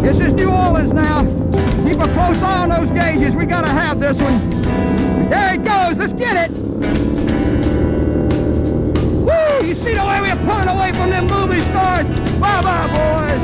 This is New Orleans now. Keep a close eye on those gauges. We gotta have this one. There it goes. Let's get it. Woo! You see the way we're pulling away from them movie stars? Bye-bye, boys.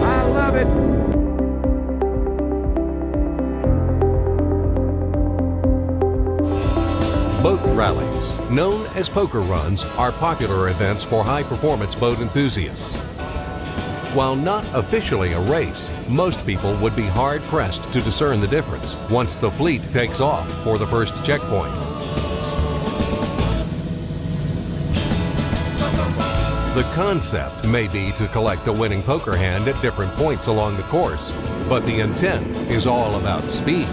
I love it. Boat rallies, known as poker runs, are popular events for high-performance boat enthusiasts. While not officially a race, most people would be hard-pressed to discern the difference once the fleet takes off for the first checkpoint. The concept may be to collect a winning poker hand at different points along the course, but the intent is all about speed.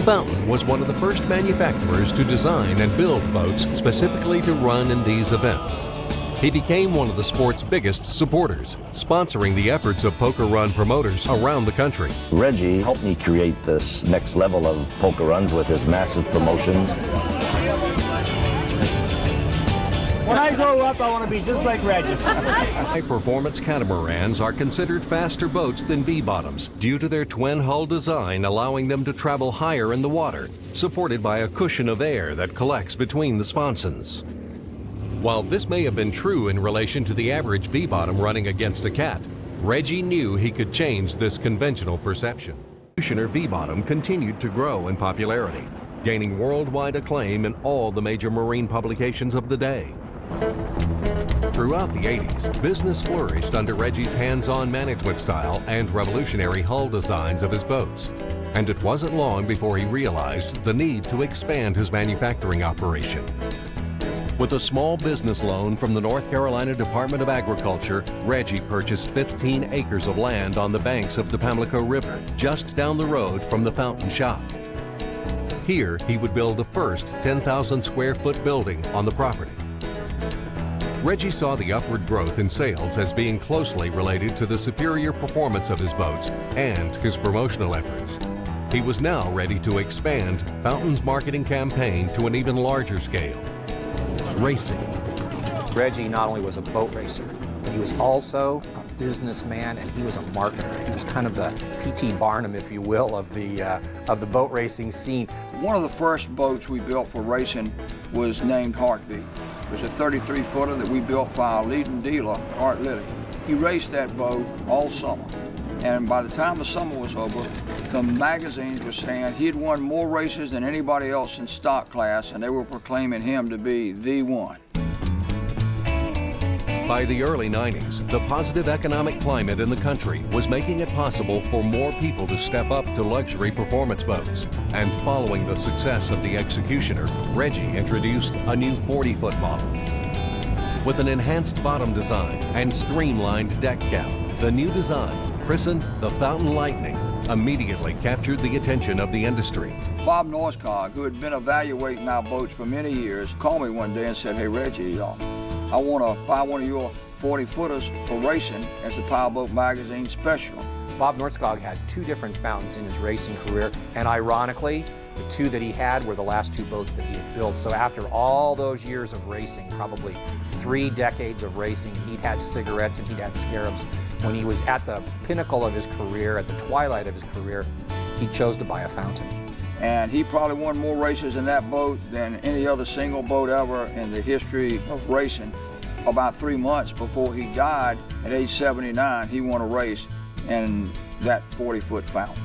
Fountain was one of the first manufacturers to design and build boats specifically to run in these events. He became one of the sport's biggest supporters, sponsoring the efforts of poker run promoters around the country. Reggie helped me create this next level of poker runs with his massive promotions. When I grow up, I want to be just like Reggie. High-performance catamarans are considered faster boats than V-bottoms due to their twin-hull design, allowing them to travel higher in the water, supported by a cushion of air that collects between the sponsons. While this may have been true in relation to the average V-bottom running against a cat, Reggie knew he could change this conventional perception. The V-bottom continued to grow in popularity, gaining worldwide acclaim in all the major marine publications of the day. Throughout the 80s, business flourished under Reggie's hands-on management style and revolutionary hull designs of his boats. And it wasn't long before he realized the need to expand his manufacturing operation. With a small business loan from the North Carolina Department of Agriculture, Reggie purchased 15 acres of land on the banks of the Pamlico River, just down the road from the Fountain shop. Here, he would build the first 10,000 square foot building on the property. Reggie saw the upward growth in sales as being closely related to the superior performance of his boats and his promotional efforts. He was now ready to expand Fountain's marketing campaign to an even larger scale. Racing. Reggie not only was a boat racer, but he was also a businessman and he was a marketer. He was kind of the P.T. Barnum, if you will, of the boat racing scene. One of the first boats we built for racing was named Heartbeat. It was a 33-footer that we built for our leading dealer, Art Lilly. He raced that boat all summer, and by the time the summer was over, the magazines were saying he had won more races than anybody else in stock class, and they were proclaiming him to be the one. By the early 90s, the positive economic climate in the country was making it possible for more people to step up to luxury performance boats. And following the success of the Executioner, Reggie introduced a new 40-foot model. With an enhanced bottom design and streamlined deck cap, the new design, christened the Fountain Lightning, immediately captured the attention of the industry. Bob Norscog, who had been evaluating our boats for many years, called me one day and said, "Hey Reggie, I want to buy one of your 40-footers for racing as the Powerboat Magazine special." Bob Norscog had two different fountains in his racing career, and ironically, the two that he had were the last two boats that he had built. So after all those years of racing, probably 3 decades of racing, he'd had cigarettes and he'd had scarabs. When he was at the pinnacle of his career, at the twilight of his career, he chose to buy a fountain. And he probably won more races in that boat than any other single boat ever in the history of racing. About 3 months before he died, at age 79, he won a race in that 40-foot fountain.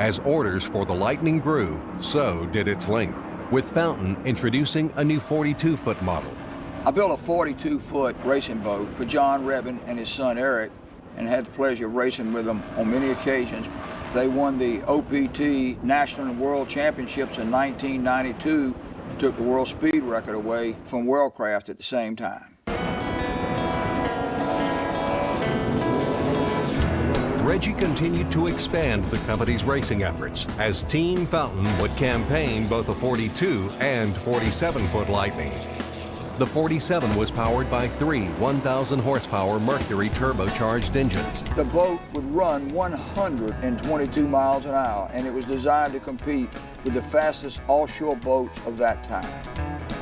As orders for the Lightning grew, so did its length, with Fountain introducing a new 42-foot model. I built a 42-foot racing boat for John Rebbin and his son Eric, and had the pleasure of racing with them on many occasions. They won the OPT National and World Championships in 1992 and took the world speed record away from Worldcraft at the same time. Reggie continued to expand the company's racing efforts as Team Fountain would campaign both a 42 and 47-foot Lightning. The 47 was powered by 3 1,000 horsepower Mercury turbocharged engines. The boat would run 122 miles an hour, and it was designed to compete with the fastest offshore boats of that time.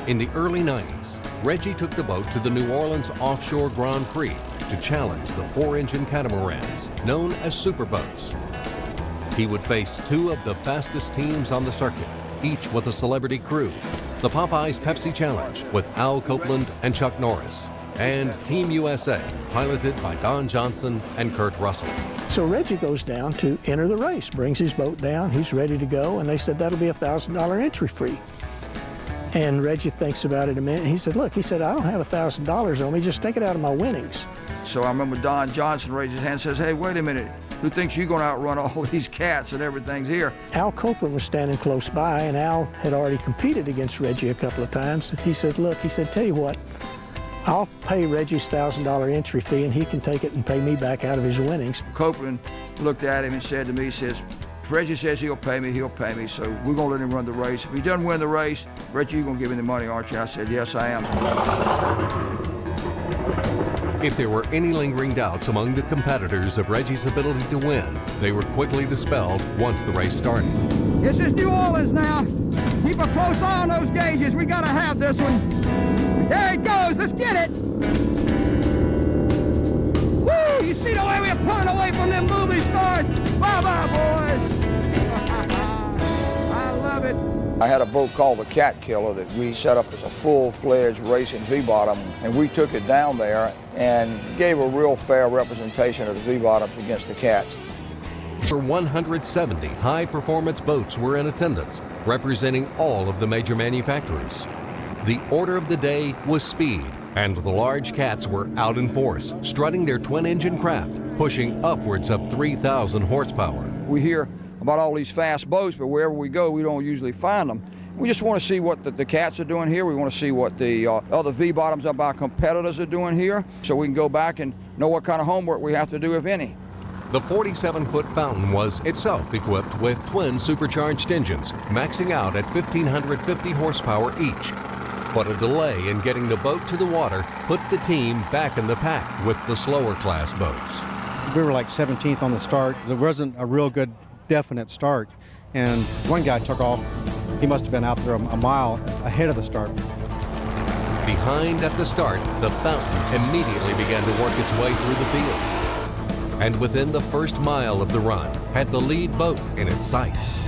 In the early 90s, Reggie took the boat to the New Orleans Offshore Grand Prix to challenge the 4-engine catamarans, known as superboats. He would face two of the fastest teams on the circuit, each with a celebrity crew. The Popeyes Pepsi Challenge with Al Copeland and Chuck Norris, and Team USA, piloted by Don Johnson and Kurt Russell. So Reggie goes down to enter the race, brings his boat down, he's ready to go, and they said that'll be a $1,000 entry fee. And Reggie thinks about it a minute, and he said, look, he said, I don't have $1,000 on me, just take it out of my winnings. So I remember Don Johnson raised his hand and says, hey, wait a minute, who thinks you're gonna outrun all these cats and everything's here? Al Copeland was standing close by, and Al had already competed against Reggie a couple of times. And he said, look, he said, tell you what, I'll pay Reggie's $1,000 entry fee, and he can take it and pay me back out of his winnings. Copeland looked at him and said to me, he says, if Reggie says he'll pay me, so we're gonna let him run the race. If he doesn't win the race, Reggie, you're gonna give him the money, aren't you? I said, yes, I am. If there were any lingering doubts among the competitors of Reggie's ability to win, they were quickly dispelled once the race started. This is New Orleans now. Keep a close eye on those gauges. We gotta have this one. There it goes. Let's get it. Woo! You see the way we're pulling away from them movie stars? Bye-bye, boys. I love it. I had a boat called the Cat Killer that we set up as a full-fledged racing V-bottom, and we took it down there and gave a real fair representation of the V-bottoms against the Cats. For 170 high-performance boats were in attendance, representing all of the major manufacturers. The order of the day was speed, and the large cats were out in force, strutting their twin-engine craft, pushing upwards of 3,000 horsepower. We hear about all these fast boats, but wherever we go, we don't usually find them. We just want to see what the cats are doing here. We want to see what the other V-bottoms of our competitors are doing here, so we can go back and know what kind of homework we have to do, if any. The 47-foot fountain was itself equipped with twin supercharged engines, maxing out at 1,550 horsepower each. But a delay in getting the boat to the water put the team back in the pack with the slower class boats. We were like 17th on the start. There wasn't a real good definite start, and one guy took off. He must have been out there a mile ahead of the start. Behind at the start, the fountain immediately began to work its way through the field, and within the first mile of the run had the lead boat in its sights.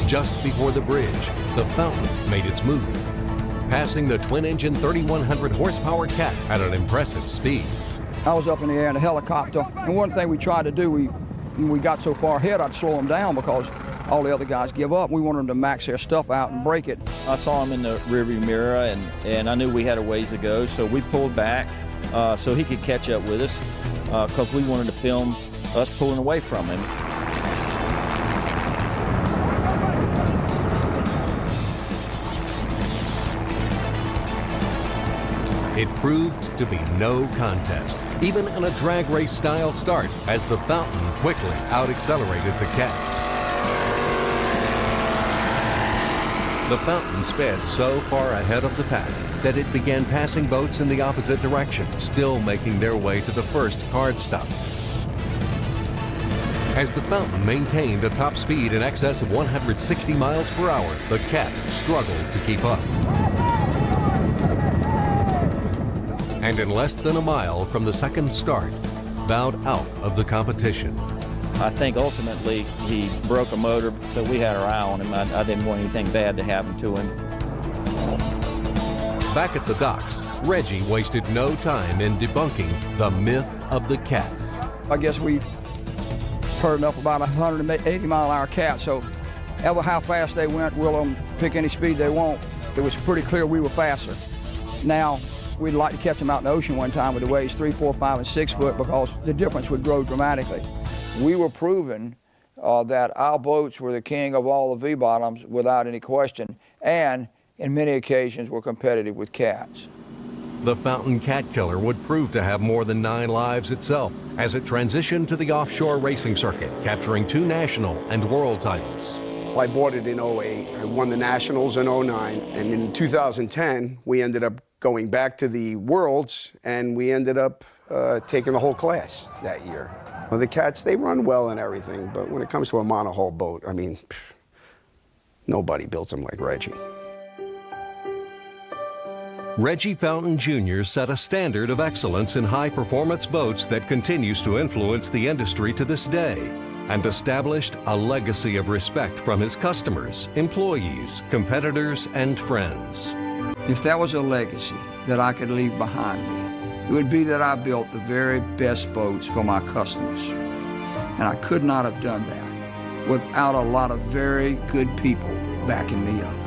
Just before the bridge, the fountain made its move, passing the twin-engine 3,100 horsepower Cat at an impressive speed. I was up in the air in a helicopter, and one thing we tried to do, when we got so far ahead, I'd slow them down because all the other guys give up. We wanted them to max their stuff out and break it. I saw him in the rearview mirror, and I knew we had a ways to go, so we pulled back so he could catch up with us because we wanted to film us pulling away from him. It proved to be no contest, even in a drag race style start, as the fountain quickly out-accelerated the Cat. The fountain sped so far ahead of the pack that it began passing boats in the opposite direction, still making their way to the first card stop. As the fountain maintained a top speed in excess of 160 miles per hour, the Cat struggled to keep up. And in less than a mile from the second start, bowed out of the competition. I think ultimately he broke a motor, so we had our eye on him. I didn't want anything bad to happen to him. Back at the docks, Reggie wasted no time in debunking the myth of the cats. I guess we've heard enough about 180-mile-an-hour Cat, so ever how fast they went, we'll let them pick any speed they want. It was pretty clear we were faster. Now, we'd like to catch them out in the ocean one time with the waves 3, 4, 5, and 6 foot because the difference would grow dramatically. We were proving that our boats were the king of all the V-bottoms without any question, and in many occasions were competitive with cats. The Fountain Cat Killer would prove to have more than 9 lives itself as it transitioned to the offshore racing circuit, capturing 2 national and world titles. I bought it in 08. I won the Nationals in 09, and in 2010, we ended up going back to the Worlds, and we ended up taking the whole class that year. Well, the Cats, they run well and everything, but when it comes to a monohull boat, I mean, nobody built them like Reggie. Reggie Fountain Jr. set a standard of excellence in high-performance boats that continues to influence the industry to this day, and established a legacy of respect from his customers, employees, competitors, and friends. If that was a legacy that I could leave behind me, it would be that I built the very best boats for my customers. And I could not have done that without a lot of very good people backing me up.